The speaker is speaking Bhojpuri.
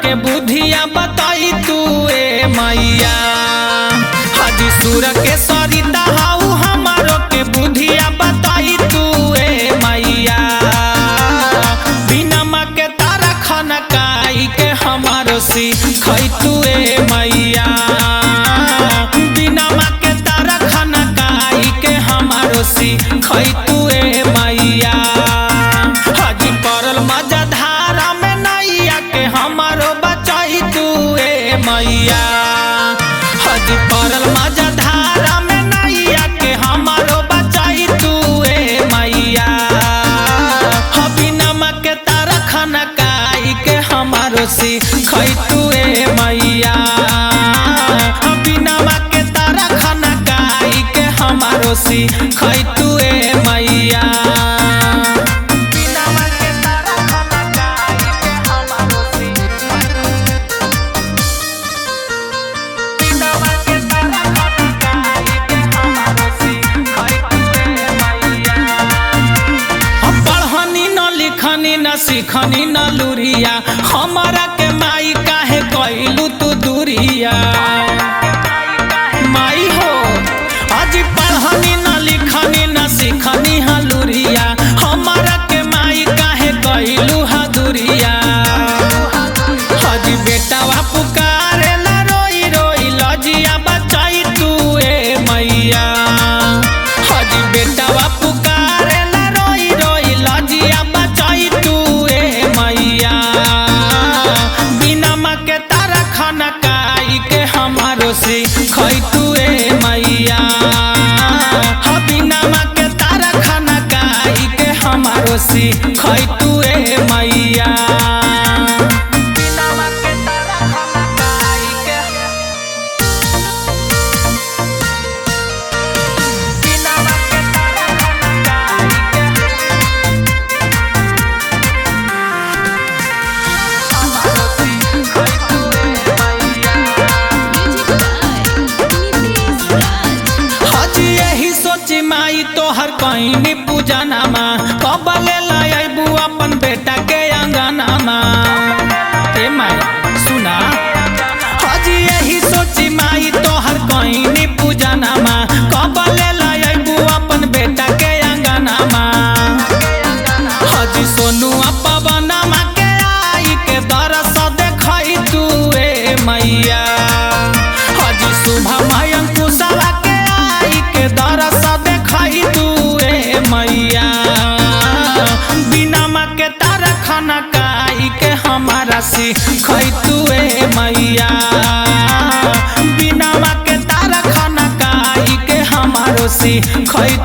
के बुधिया बताई तू ए मैया। हाजी सुर के सरिता हाउ हमारो के बुधिया बताई तू ए मैया। बिना माँ के तारा खाना काई के हमारो सी खई तू ए मैया। बिना माँ के तारा खाना काई के हमारो सी खई तू ए मैया। हाजी परल मजा धारा में नैया के हमारो बचाई तू ए मैया। हाजी परल मजा धारा में नैया के हमारो बचाई तू ए मैया। बिना माँ के तारा खाना काई के हमारो सी खई तू ए मैया। बिना माँ के तारा खाना काई के हमारो सी खई तू ए मैया। न सीखनी न लुरिया हमारा के माई काहे कइलू तू दूरिया। माई हो आज पढ़नी न लिखनी न सीखनी ह लुरिया हमारा के माई काहे कइलू ह दूरिया। आज बेटावा पुकारे ला रोई रोई लजिया बचाई तू ए मैया। आज बेटावा पुकारे ला रोई रोई लजिया बचाई तू ए मैया। बिना माँ के तारा खाना काई के हमारो से खई तू ए मैया। बिना माँ के तारा खाना काई के हमारो से खई तू ए मैया। माई तोहर कहीं पूजा नामा कब ले लाबू अपन बेटा के अंगनामा। ए माई सुना हजी यही सोची माई तोहर कहीं पूजा नामा कब ले लाबू अपन बेटा के अंगनामा। हजी सोनू पवनमा के आई के दरस देखई तू ए मैया। हजी शुभ अंकुशवा के आई के दरस देखई तू ए मैया। बिना माँ के तारा खाना काई के हमारा सी खई तू ए मैया। बिना माँ के तारा खाना काई के हमारो सी खई